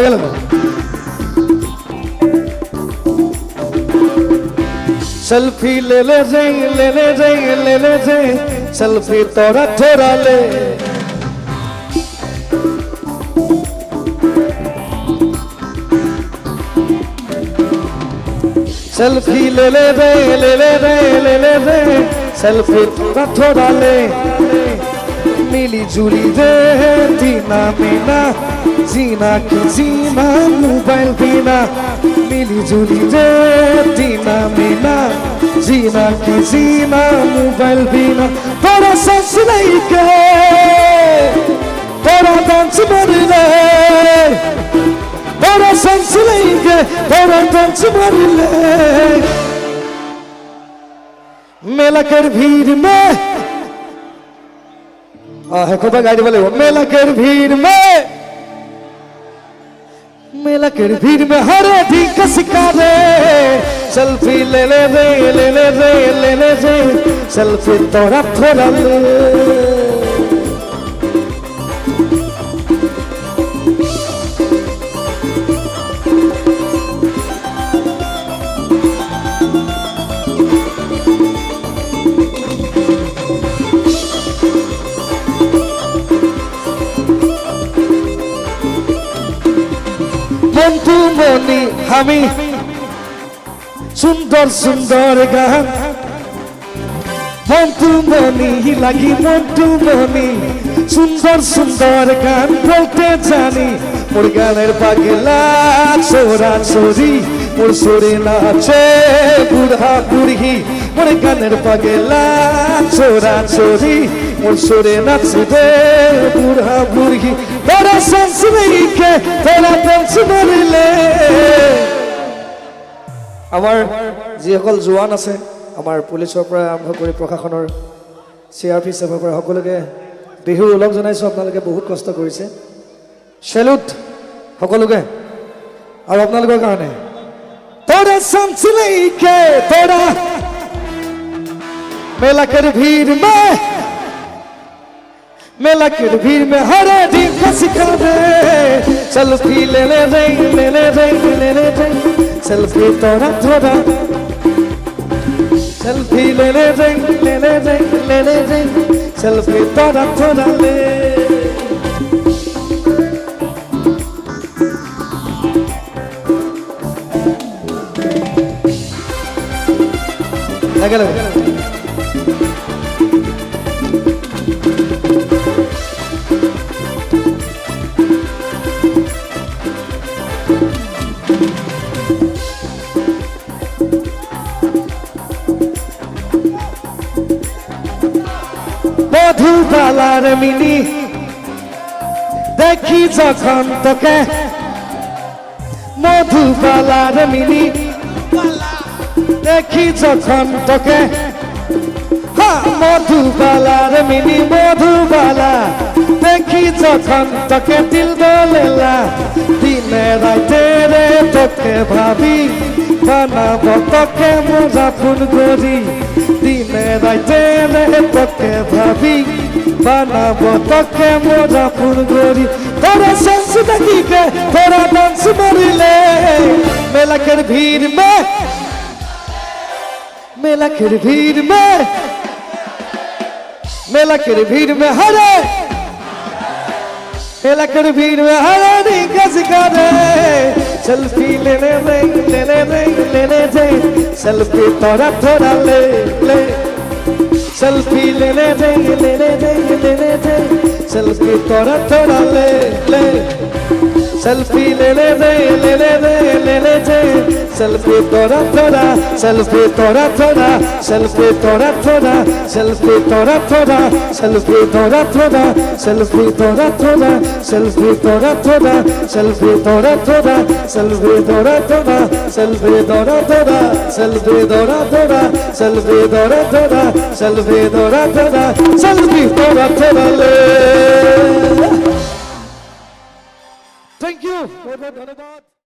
গেল सेल्फी ले ले सेल्फी तोरा थोड़ा ले सेल्फी ले ले सेल्फी तोरा थोड़ा ले मिली जुली दे दीना मीना जीना की जीना मोबाइल बिना मिली जुली दे दीना मीना जीना की जीना मोबाइल बिना तोरा सांस नहीं के तोरा डांस मरले तोरा सांस नहीं के तोरा डांस मरले मेला कर भीड़ में है खुदा गाड़ी वाले मेला कर भीड़ में हर ठीक सिकारे सेल्फी ले ले सेल्फी तोरा थोड़ा ले মন্টু মনি আমি সুন্দর সুন্দর গান মন্টু মনি লাগি মন্টু মনি সুন্দর সুন্দর গান বলতে জানি মোর গানের পাগলা ছোরা ছোরি মোর সুরে নাচে বুড়া বুড়ি মোর গানের পাগলা ছোরা ছোরি মোর সুরে নাচবে বুড়া বুড়ি তোরা सांस नहीं के তোরা ডান্স মারিলে আমার যিসকল জোৱান আছে আমাৰ পুলিচৰ পৰা আৰম্ভ কৰি প্ৰশাসনৰ CRP সেৱাৰ পৰা সকলোকে বিহুৰ ওলগ জনাইছো আপোনালোকে বহুত কষ্ট কৰিছে সেলুট সকলোকে আৰু আপোনালোকৰ কাৰণে তোরা सांस नहीं के তোরা मेला कर भीड़ में हर दिन सिखा दे सेल्फी ले ले सेल्फी तोरा थोड़ा सेल्फी ले ले सेल्फी तोरा थोड़ा ले लगे মধুবালার মিনি দেখি যখন তোকে মধুবালার মিনি দেখি যখন তোকে মধুবালার মিনি মধুবালা দেখি যখন তোকে দিল দোলেলা দিনে রাতে রে তোকে ভাবি বানাবো তোকে মোরা ফুল গরি দিনে রাতে রে তোকে ভাবি বানাবো তোকে মোরা ফুল গরি তোরা सांस नहीं के তোরা डांस मारिले मेला कर भीड़ में मेला कर भीड़ हरे मेला कर भीड़ में हरे निका सिकारे सेल्फी ले ले सेल्फी तोरा थोड़ा ले सेल्फी ले ले सेल्फी तोरा थोड़ा ले सेल्फी ले ले सेल्फी तोरा थोड़ा सेल्फी तोरा थोड़ा सेल्फी तोरा थोड़ा सेल्फी तोरा थोड़ा सेल्फी तोरा थोड़ा सेल्फी तोरा थोड़ा सेल्फी तोरा थोड़ा सेल्फी तोरा थोड़ा सेल्फी तोरा थोड़ा सेल्फी तोरा थोड़ा सेल्फी तोरा थोड़ा सेल्फी तोरा थोड़ा सेल्फी तोरा थोड़ा सेल्फी तोरा थोड़ा ले थैंक यू।